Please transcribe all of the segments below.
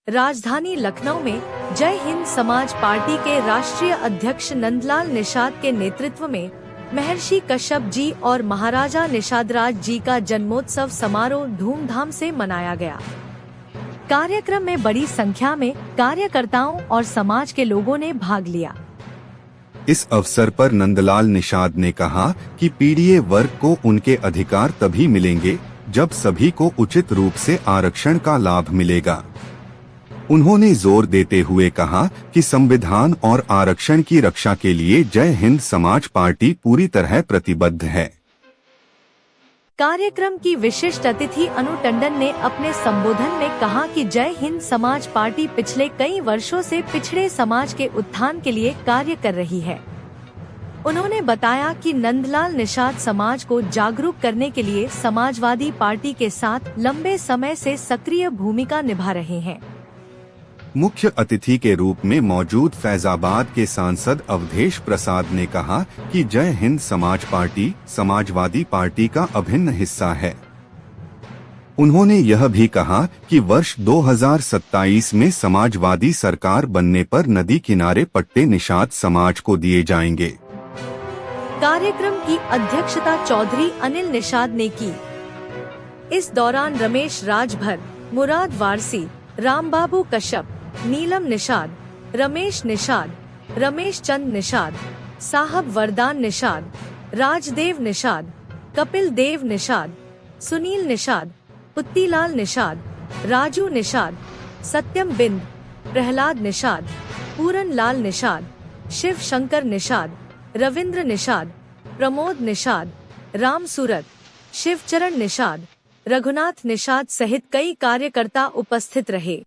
राजधानी लखनऊ में जय हिंद समाज पार्टी के राष्ट्रीय अध्यक्ष नंदलाल निषाद के नेतृत्व में महर्षि कश्यप जी और महाराजा निषादराज जी का जन्मोत्सव समारोह धूमधाम से मनाया गया। कार्यक्रम में बड़ी संख्या में कार्यकर्ताओं और समाज के लोगों ने भाग लिया। इस अवसर पर नंदलाल निषाद ने कहा कि पीड़ित वर्ग को उनके अधिकार तभी मिलेंगे जब सभी को उचित रूप से आरक्षण का लाभ मिलेगा। उन्होंने जोर देते हुए कहा कि संविधान और आरक्षण की रक्षा के लिए जय हिंद समाज पार्टी पूरी तरह प्रतिबद्ध है। कार्यक्रम की विशिष्ट अतिथि अनु टंडन ने अपने संबोधन में कहा कि जय हिंद समाज पार्टी पिछले कई वर्षों से पिछड़े समाज के उत्थान के लिए कार्य कर रही है। उन्होंने बताया कि नंदलाल निषाद समाज को जागरूक करने के लिए समाजवादी पार्टी के साथ लंबे समय से सक्रिय भूमिका निभा रहे हैं। मुख्य अतिथि के रूप में मौजूद फैजाबाद के सांसद अवधेश प्रसाद ने कहा कि जय हिंद समाज पार्टी समाजवादी पार्टी का अभिन्न हिस्सा है। उन्होंने यह भी कहा कि वर्ष 2027 में समाजवादी सरकार बनने पर नदी किनारे पट्टे निषाद समाज को दिए जाएंगे। कार्यक्रम की अध्यक्षता चौधरी अनिल निषाद ने की। इस दौरान रमेश राजभर, मुराद वारसी, रामबाबू कश्यप, नीलम निषाद, रमेश निषाद, रमेश चंद निषाद, साहब वरदान निषाद, राजदेव निषाद, कपिल देव निषाद, सुनील निषाद, पुत्तीलाल निषाद, राजू निषाद, सत्यम बिंद, प्रहलाद निषाद, पूरन लाल निषाद, शिव शंकर निषाद, रविंद्र निषाद, प्रमोद निषाद, राम सूरत, शिवचरण निषाद, रघुनाथ निषाद सहित कई कार्यकर्ता उपस्थित रहे।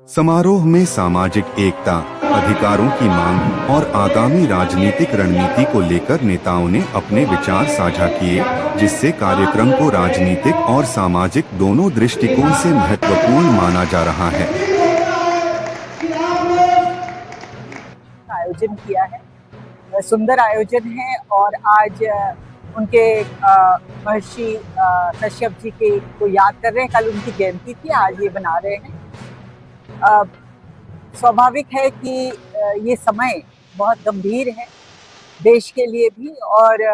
समारोह में सामाजिक एकता, अधिकारों की मांग और आगामी राजनीतिक रणनीति को लेकर नेताओं ने अपने विचार साझा किए, जिससे कार्यक्रम को राजनीतिक और सामाजिक दोनों दृष्टिकोण से महत्वपूर्ण माना जा रहा है। आयोजन किया है, सुंदर आयोजन है और आज उनके महर्षि कश्यप जी के को याद कर रहे हैं। कल उनकी जयंती थी, आज ये बना रहे हैं। स्वाभाविक है कि ये समय बहुत गंभीर है देश के लिए भी और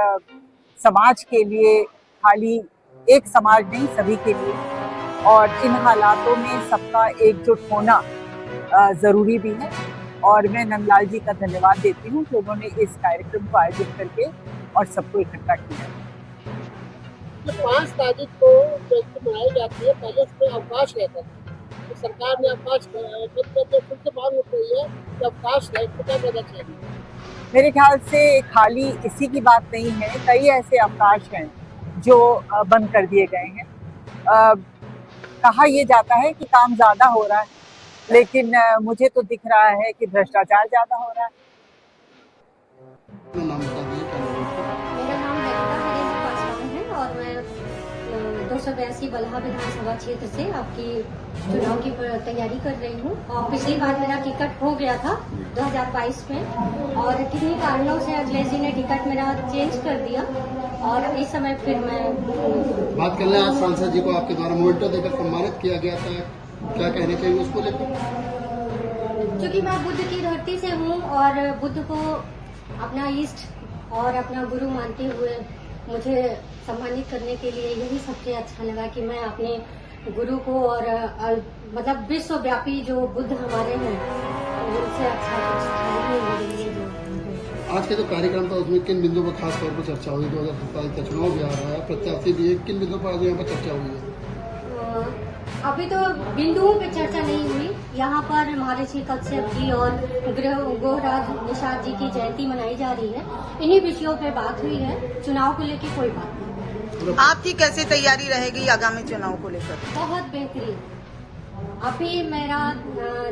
समाज के लिए, खाली एक समाज नहीं सभी के लिए, और इन हालातों में सबका एकजुट होना ज़रूरी भी है। और मैं नंदलाल जी का धन्यवाद देती हूँ कि उन्होंने इस कार्यक्रम को आयोजित करके और सबको इकट्ठा किया। 5 तारीख को जयंती मनाई जाती है, पहले इसमें अवकाश रहता है तो सरकार ने अवकाश बंद करके फिर से मांग उठ रही है कि अवकाश है, तो क्या करना चाहिए? मेरे ख्याल से खाली इसी की बात नहीं है, कई ऐसे अवकाश हैं जो बंद कर दिए गए हैं। कहा यह जाता है कि काम ज़्यादा हो रहा है, लेकिन मुझे तो दिख रहा है कि भ्रष्टाचार ज़्यादा हो रहा है। मेरा नाम ललिता हरेंद्र पासवान है और मैं 282 बलहा विधानसभा क्षेत्र से आपकी चुनाव की तैयारी कर रही हूँ। और पिछली बार मेरा टिकट हो गया था 2022 में और किन्हीं कारणों से अखिलेश जी ने टिकट मेरा चेंज कर दिया और इस समय फिर मैं बात कर रहे हैं। आज सांसद जी को आपके द्वारा मोमेंटो देकर सम्मानित किया गया था, क्या कहना चाहिए उसको लेकर? क्योंकि मैं बुद्ध की धरती से हूँ और बुद्ध को अपना इष्ट और अपना गुरु मानते हुए मुझे सम्मानित करने के लिए यही सबसे अच्छा लगा कि मैं अपने गुरु को और मतलब विश्वव्यापी जो बुद्ध हमारे हैं उनसे अच्छा कुछ था ही मेरे लिए। जो आज के जो कार्यक्रम था उसमें किन बिंदुओं पर खास तौर पर चर्चा हुई? 2027 का चुनाव भी आ रहा है, प्रत्याशी भी है, किन बिंदुओं पर आज यहाँ पर चर्चा हुई है? अभी तो बिंदुओं पे चर्चा नहीं हुई। यहाँ पर महर्षि कश्यप जी और गोहराज निषाद जी की जयंती मनाई जा रही है, इन्हीं विषयों पे बात हुई है। चुनाव को लेकर कोई बात नहीं। आपकी कैसी तैयारी रहेगी आगामी चुनाव को लेकर? बहुत बेहतरीन। अभी मेरा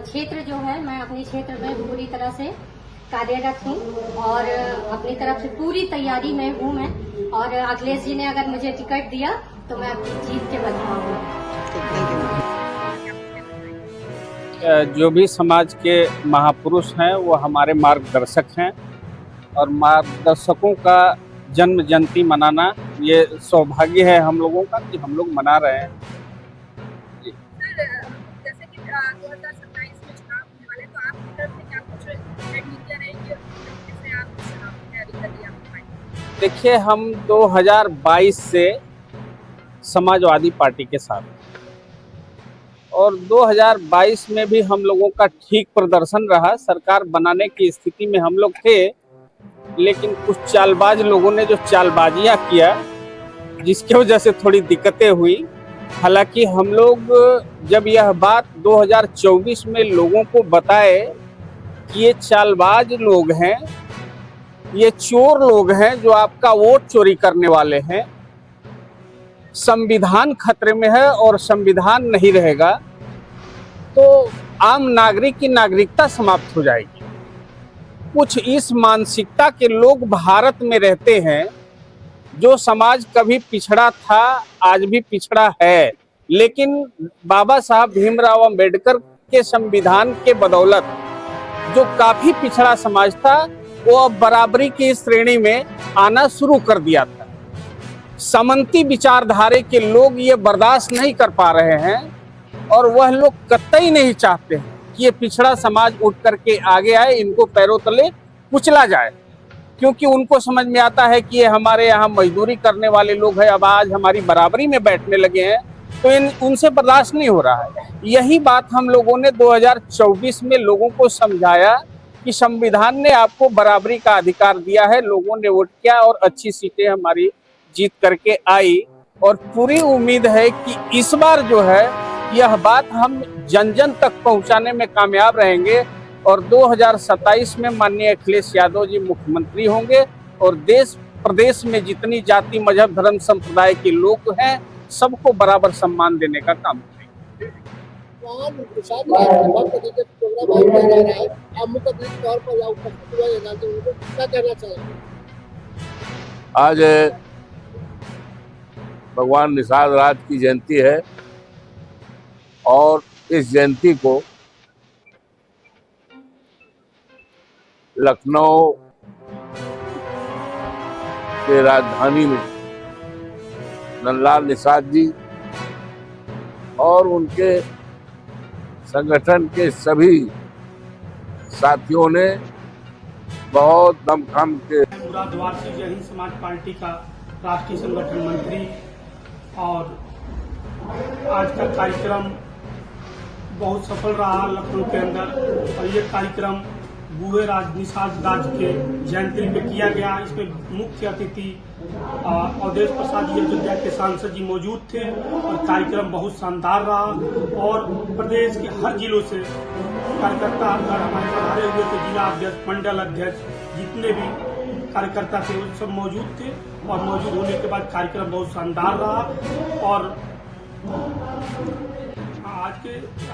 क्षेत्र जो है, मैं अपने क्षेत्र में पूरी तरह से कार्यरत हूँ और अपनी तरफ से पूरी तैयारी में हूँ मैं। और अखिलेश जी ने अगर मुझे टिकट दिया तो मैं अपनी जीत के बदलाऊंगा। जो भी समाज के महापुरुष हैं वो हमारे मार्गदर्शक हैं और मार्गदर्शकों का जन्म जयंती मनाना ये सौभाग्य है हम लोगों का कि हम लोग मना रहे हैं। जैसे कि 2027 देखिए, हम 2022 से समाजवादी पार्टी के साथ और 2022 में भी हम लोगों का ठीक प्रदर्शन रहा। सरकार बनाने की स्थिति में हम लोग थे, लेकिन कुछ चालबाज लोगों ने जो चालबाजियां किया, जिसकी वजह से थोड़ी दिक्कतें हुई। हालांकि हम लोग जब यह बात 2024 में लोगों को बताए कि ये चालबाज लोग हैं, ये चोर लोग हैं जो आपका वोट चोरी करने वाले हैं, संविधान खतरे में है और संविधान नहीं रहेगा तो आम नागरिक की नागरिकता समाप्त हो जाएगी। कुछ इस मानसिकता के लोग भारत में रहते हैं। जो समाज कभी पिछड़ा था, आज भी पिछड़ा है, लेकिन बाबा साहब भीमराव अंबेडकर के संविधान के बदौलत जो काफी पिछड़ा समाज था, वो अब बराबरी की श्रेणी में आना शुरू कर दिया था। समन्ती विचारधारे के लोग ये बर्दाश्त नहीं कर पा रहे हैं और वह लोग कतई नहीं चाहते हैं कि ये पिछड़ा समाज उठ करके आगे आए, इनको पैरों तले कुचला जाए, क्योंकि उनको समझ में आता है कि ये हमारे यहाँ मजदूरी करने वाले लोग हैं, अब आज हमारी बराबरी में बैठने लगे हैं, तो उनसे बर्दाश्त नहीं हो रहा है। यही बात हम लोगों ने 2024 में लोगों को समझाया कि संविधान ने आपको बराबरी का अधिकार दिया है। लोगों ने वोट किया और अच्छी सीटें हमारी जीत करके आई और पूरी उम्मीद है कि इस बार जो है यह बात हम जन जन तक पहुंचाने में कामयाब रहेंगे और 2027 में माननीय अखिलेश यादव जी मुख्यमंत्री होंगे और देश प्रदेश में जितनी जाति, मजहब, धर्म, संप्रदाय के लोग हैं, सबको बराबर सम्मान देने का काम करेंगे। आज भगवान निषाद राज की जयंती है और इस जयंती को लखनऊ के राजधानी में नंदलाल निषाद जी और उनके संगठन के सभी साथियों ने बहुत दमखम के। मुराद वारसी जय हिंद समाज पार्टी का राष्ट्रीय संगठन मंत्री, और आज का कार्यक्रम बहुत सफल रहा लखनऊ के अंदर और ये कार्यक्रम बूढ़े निषाद राज के जयंती पे किया गया। इसमें मुख्य अतिथि अवधेश प्रसाद जी अयोध्या के सांसद जी मौजूद थे और कार्यक्रम बहुत शानदार रहा और प्रदेश के हर जिलों से कार्यकर्ता हमारे पधारे हुए थे। जिला अध्यक्ष, मंडल अध्यक्ष, जितने भी कार्यकर्ता थे वो सब मौजूद थे और मौजूद होने के बाद कार्यक्रम बहुत शानदार रहा। और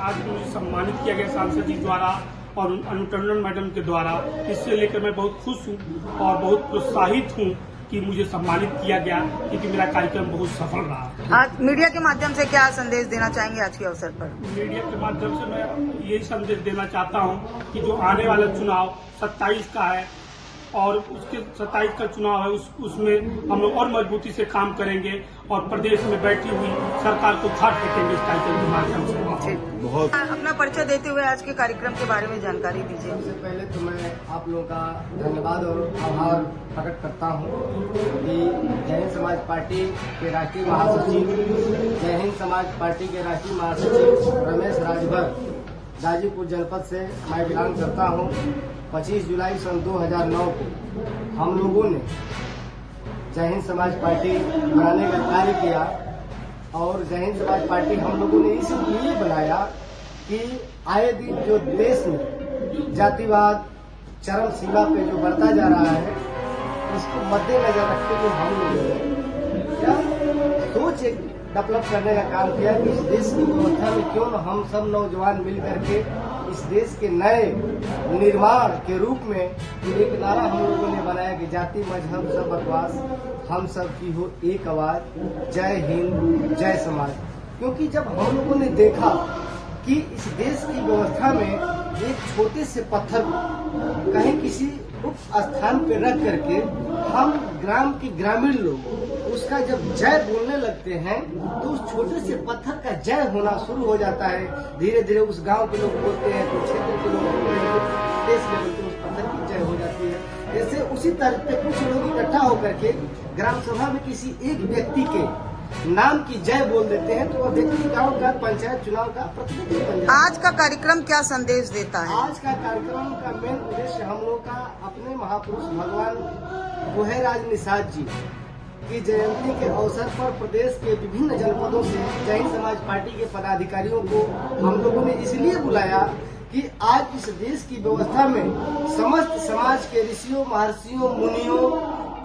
आज मुझे सम्मानित किया गया सांसद जी द्वारा और अनु टंडन मैडम के द्वारा। इससे लेकर मैं बहुत खुश हूँ और बहुत प्रोत्साहित हूँ कि मुझे सम्मानित किया गया, क्योंकि मेरा कार्यक्रम बहुत सफल रहा। आज मीडिया के माध्यम से क्या संदेश देना चाहेंगे आज के अवसर पर? मीडिया के माध्यम से मैं यही संदेश देना चाहता हूँ कि जो आने वाला चुनाव 27 का है और उसके 27 का चुनाव है, उसमें हम लोग और मजबूती से काम करेंगे और प्रदेश में बैठी हुई सरकार को खाट फेंकेंगे इस कार्यक्रम के माध्यम से। बहुत अपना परिचय देते हुए आज के कार्यक्रम के बारे में जानकारी दीजिए। सबसे पहले तो मैं आप लोगों का धन्यवाद और आभार प्रकट करता हूँ कि जय हिंद समाज पार्टी के राष्ट्रीय महासचिव, जय हिंद समाज पार्टी के राष्ट्रीय महासचिव रमेश राजभर, गाजीपुर जनपद से मैं बिलोंग करता हूँ। 25 जुलाई सन 2009 को हम लोगों ने जय हिंद समाज पार्टी बनाने का कार्य किया और जय हिंद समाज पार्टी हम लोगों ने इसलिए बनाया कि आए दिन जो देश में जातिवाद चरम सीमा पे जो बढ़ता जा रहा है, इसको मद्देनजर रखते हुए हम लोगों ने क्या सोच एक डेवलप करने का काम किया कि इस देश की व्यवस्था में क्यों न हम सब नौजवान मिल करके इस देश के नए निर्माण के रूप में एक नारा हम लोगों ने बनाया कि जाति मजहब सब बकवास, हम सब की हो एक आवाज, जय हिंद जय समाज। क्योंकि जब हम लोगों ने देखा कि इस देश की व्यवस्था में एक छोटे से पत्थर को कहीं किसी उप स्थान पर रख करके हम ग्राम के ग्रामीण लोग उसका जब जय बोलने लगते हैं तो उस छोटे से पत्थर का जय होना शुरू हो जाता है। धीरे धीरे उस गांव के लोग बोलते हैं, तो क्षेत्र के लोग बोलते हैं, तो देश लेवल पे उस पत्थर की जय हो जाती है। जैसे उसी तरह पे कुछ लोग इकट्ठा होकर के ग्राम सभा में किसी एक व्यक्ति के नाम की जय बोल देते हैं तो वह व्यक्ति गांव का पंचायत चुनाव का प्रतिनिधि बन जाता है। आज का कार्यक्रम क्या संदेश देता है? आज का कार्यक्रम का मेन उद्देश्य हम लोग का अपने महापुरुष भगवान गोहेराज निषाद जी की जयंती के अवसर पर प्रदेश के विभिन्न जनपदों से जैन समाज पार्टी के पदाधिकारियों को हम लोगों ने इसलिए बुलाया कि आज इस देश की व्यवस्था में समस्त समाज के ऋषियों, महर्षियों, मुनियों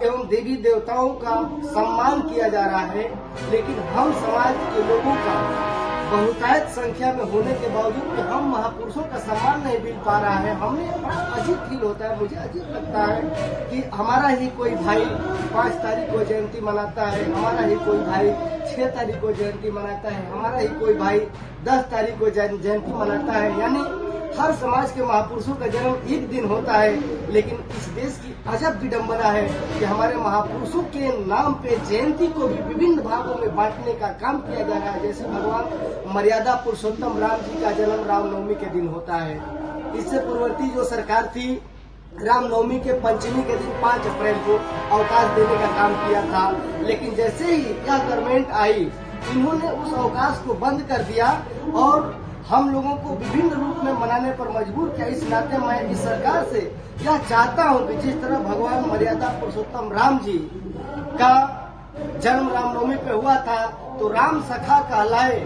एवं देवी देवताओं का सम्मान किया जा रहा है, लेकिन हम समाज के लोगों का बहुतायत संख्या में होने के बावजूद कि हम महापुरुषों का सम्मान नहीं मिल पा रहा है। हमें बड़ा अजीब फील होता है, मुझे अजीब लगता है कि हमारा ही कोई भाई 5 तारीख को जयंती मनाता है, हमारा ही कोई भाई 6 तारीख को जयंती मनाता है, हमारा ही कोई भाई 10 तारीख को जयंती मनाता है। यानी हर समाज के महापुरुषों का जन्म एक दिन होता है, लेकिन इस देश की अजब विडंबना है कि हमारे महापुरुषों के नाम पे जयंती को भी विभिन्न भागों में बांटने का काम किया जा रहा है। जैसे भगवान मर्यादा पुरुषोत्तम राम जी का जन्म रामनवमी के दिन होता है। इससे पूर्ववर्ती जो सरकार थी, रामनवमी के पंचमी के दिन 5 अप्रैल को अवकाश देने का काम किया था, लेकिन जैसे ही यह गवर्नमेंट आई, इन्होंने उस अवकाश को बंद कर दिया और हम लोगों को विभिन्न रूप में मनाने पर मजबूर किया। इस नाते मैं इस सरकार से यह चाहता हूं कि जिस तरह भगवान मर्यादा पुरुषोत्तम राम जी का जन्म रामनवमी पे हुआ था, तो राम सखा कहलाए,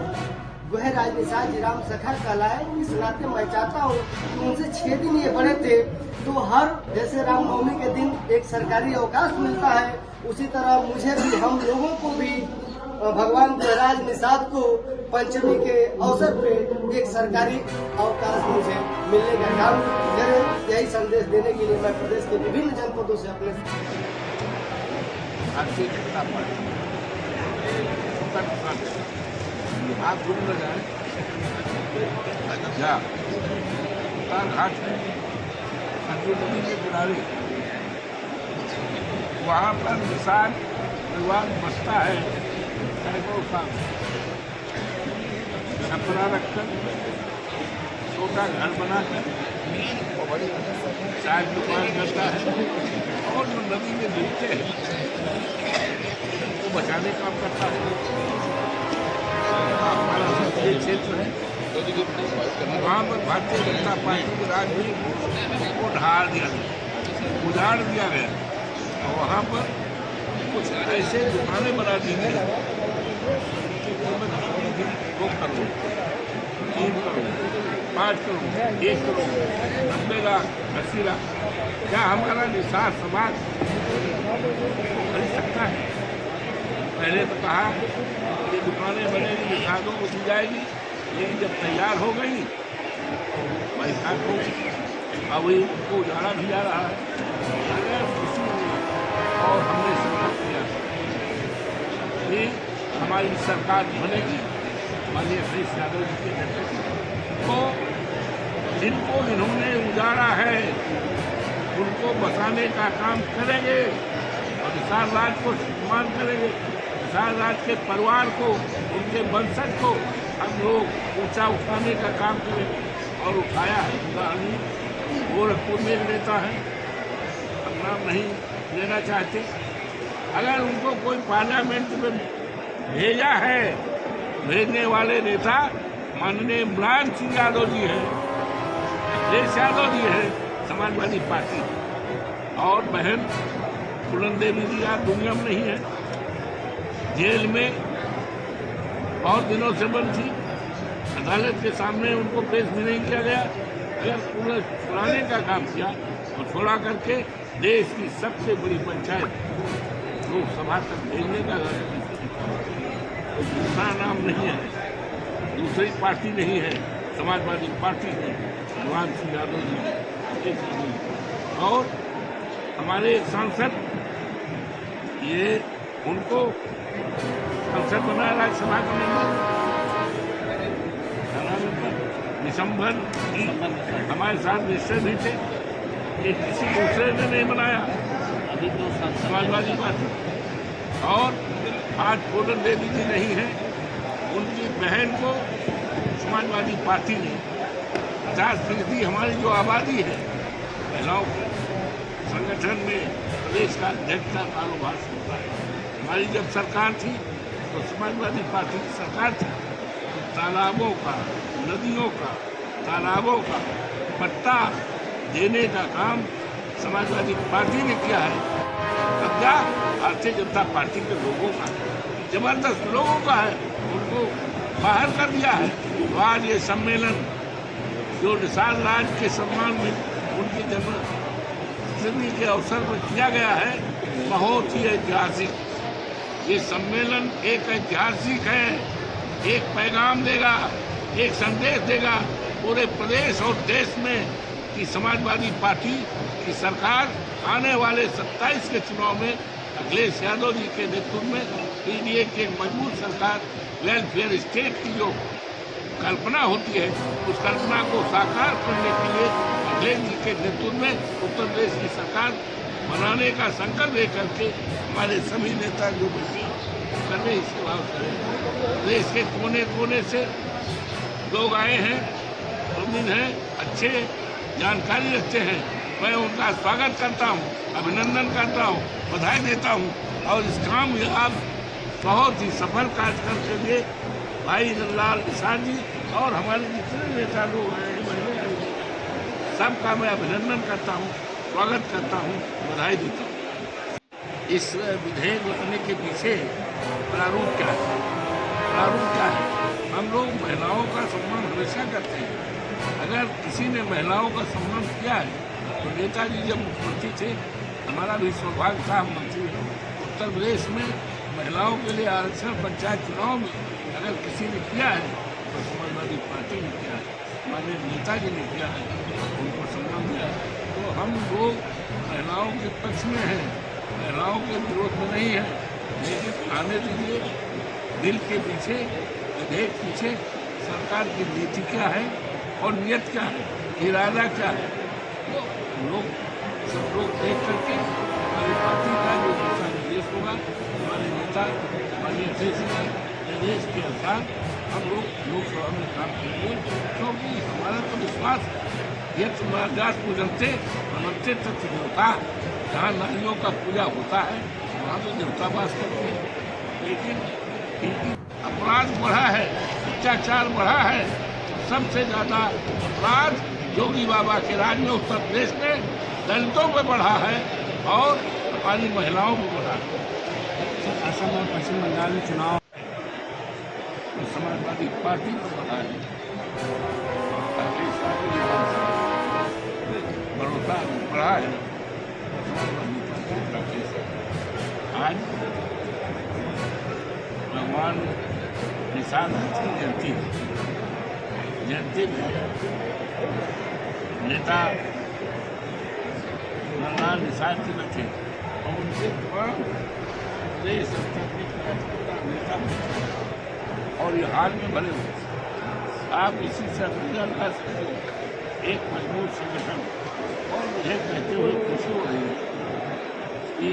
गोहेराज निषाद जी राम सखा कहलाए। इस नाते मैं चाहता हूं कि उनसे 6 दिन ये बड़े थे, तो हर जैसे रामनवमी के दिन एक सरकारी अवकाश मिलता है, उसी तरह मुझे भी, हम लोगों को भी भगवान गोहेराज निषाद को पंचमी के अवसर पे एक सरकारी अवकाश मुझे मिलने का काम करे। यही संदेश देने के लिए मैं प्रदेश के विभिन्न जनपदों से अपने भारतीय जनता पार्टी आप घूम लगाए घाट में सरयू नदी के किनारे, वहाँ पर निषाद परिवार बसता है। छपरा रखकर, छोटा घर बनाकर, चाय दुकान करता है और जो नदी में डूबते हैं वो बचाने का काम करता है। हमारा ये क्षेत्र है, वहाँ पर भारतीय जनता पार्टी के राज भी को ढाल दिया गया, उजाड़ दिया गया और वहाँ पर कुछ ऐसे दुकानें बना दी गई 2 करोड़, 3 करोड़, 5 करोड़, 1 करोड़, 90 लाख, 80 लाख, क्या हमारा निषाद समाज खरीद सकता है? पहले तो कहा ये दुकानें बनेगी, निषादों को दी जाएगी, लेकिन जब तैयार हो गई पैसा को अब उनको उजाड़ा भी जा रहा है। और हमने संकल्प किया कि हमारी सरकार बनेगी, माननीय अखिलेश यादव जी के नेतृत्व को, जिनको इन्होंने उजाड़ा है उनको बचाने का काम करेंगे और निषाद राज को सम्मान करेंगे। निषाद राज के परिवार को, उनके वंशज को हम लोग ऊंचा उठाने का काम करेंगे और उठाया है। गोरखपुर में एक नेता है, हम नाम नहीं लेना चाहते, अगर उनको कोई पार्लियामेंट में भेजा है, भेजने वाले नेता माननीय मुलायम सिंह यादव जी हैं, अखिलेश यादव जी हैं, समाजवादी पार्टी, और बहन फूलन देवी जी आज दुनिया में नहीं है, जेल में बहुत दिनों से बंद थी, अदालत के सामने उनको पेश भी नहीं किया गया। अगर पूरा छुड़ाने का काम किया और छोड़ा करके देश की सबसे बड़ी पंचायत लोकसभा तक भेजने का दूसरा नाम नहीं है, दूसरी पार्टी नहीं है, समाजवादी पार्टी है, मुलायम सिंह यादव जी और हमारे एक सांसद, ये उनको सांसद बनाया राज्यसभा का मेंबर दिसंबर की हमारे साथ निश्चय भी थे, ये किसी दूसरे ने नहीं बनाया, अभी तो समाजवादी पार्टी। और आज फूलन देवी जी नहीं है, उनकी बहन को समाजवादी पार्टी ने 50% हमारी जो आबादी है महिलाओं को संगठन में प्रदेश का अध्यक्ष का कारोबार चलता है। हमारी जब सरकार थी तो समाजवादी पार्टी की सरकार थी तो तालाबों का, नदियों का, तालाबों का पट्टा देने का काम समाजवादी पार्टी ने किया है। कब्जा भारतीय जनता पार्टी के लोगों का, जबरदस्त लोगों का है, उनको बाहर कर दिया है। तो आज ये सम्मेलन जो निसार राज के सम्मान में उनकी जन्मदिन के अवसर पर किया गया है, बहुत ही ऐतिहासिक। ये सम्मेलन एक ऐतिहासिक है, एक पैगाम देगा, एक संदेश देगा पूरे प्रदेश और देश में कि समाजवादी पार्टी की सरकार आने वाले 27 के चुनाव में अखिलेश यादव जी के नेतृत्व में पीडीए की एक मजबूत सरकार, वेलफेयर स्टेट की जो कल्पना होती है, उस कल्पना को साकार करने के लिए अखिलेश जी के नेतृत्व में उत्तर प्रदेश की सरकार बनाने का संकल्प लेकर के हमारे सभी नेता जो बैठे करने इसके भाव करें। देश के कोने कोने से लोग आए हैं, मुमिन हैं, अच्छे जानकारी रखते हैं। मैं उनका स्वागत करता हूं, अभिनंदन करता हूं, बधाई देता हूं और इस काम में आप बहुत ही सफल कार्यक्रम के लिए भाई लाल निसार जी और हमारे जितने नेता लोग हैं, सबका मैं अभिनंदन करता हूं, स्वागत करता हूं, बधाई देता हूं। इस विधेयक लाने के पीछे प्रारूप क्या है? प्रारूप क्या है? हम लोग महिलाओं का सम्मान हमेशा करते हैं। अगर किसी ने महिलाओं का सम्मान किया है तो नेताजी जब मुख्यमंत्री थे, हमारा भी सौभाग्य था, हम मंत्री उत्तर प्रदेश में महिलाओं के लिए आरक्षण पंचायत चुनाव में अगर किसी ने किया है तो समाजवादी पार्टी ने किया है, हमारे नेताजी ने किया है, उनको सम्मान दिया है। तो हम लोग महिलाओं के पक्ष में हैं, महिलाओं के विरोध में नहीं है, लेकिन आने दीजिए। बिल के पीछे, विधेयक पीछे सरकार की नीति क्या है और नियत क्या है, इरादा क्या है, तो लोग सब लोग देख करके हमारी पार्टी का जो दिशा निर्देश होगा, हमारे नेता, हमारे अध्यक्ष निर्देश के अनुसार हम लोग लोकसभा में काम करेंगे। क्योंकि हमारा तो विश्वास है, यह तुम्हारा पूजनते मनते तथ्य देवता, जहाँ नारियों का पूजा होता है वहाँ तो देवता वास करते हैं। लेकिन इनकी अपराध बढ़ा है, अत्याचार बढ़ा है, सबसे ज़्यादा अपराध योगी बाबा के राज में उत्तर प्रदेश में दलितों पर बढ़ा है और हमारी महिलाओं पर बढ़ा है। असम और पश्चिम बंगाल में चुनाव तो समाजवादी पार्टी पर बढ़ा है, भरोसा बढ़ा है समाजवादी पार्टी का। आज भगवान निसार की जयंती में नेता लाल निसार जी बैठे और उनसे प्रदेश स्तर के नेता और ये हाल में भले हुए। आप इसी से अपना कर सकते हो एक मजबूत संगठन। और मुझे कहते हुए खुशी हो रही है कि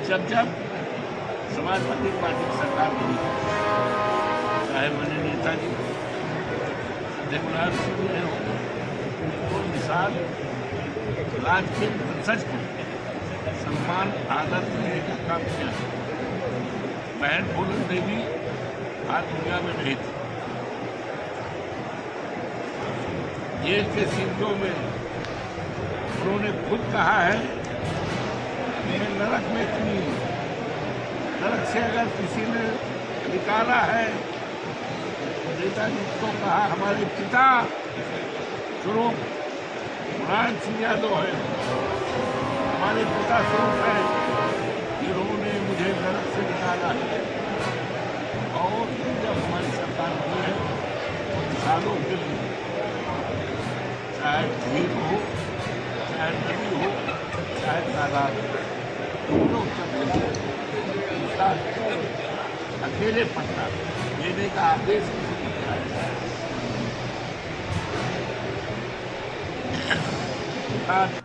जब समाजवादी पार्टी की सरकार बनी, चाहे मैंने नेताजी जगन्नाथ सिंह रहे हो और निसार राज के वंशज को सम्मान आदर देने का काम किया। बहन पूनम देवी आज दुनिया में नहीं थी, जेल के सीटों में उन्होंने खुद कहा है कि मैं नरक में थी, नरक से अगर किसी ने निकाला है, नेताजी को कहा हमारे पिता स्वरूप मुराद सिंह यादव है, हमारे पिता स्वरूप है, जिन्होंने मुझे नरक से निकाला है। और जब हमारी सरकार बनी है तो सालों के लिए चाहे झील हो, चाहे नदी हो, चाहे तालाब, दोनों अकेले पट्टा देने का आदेश किया है।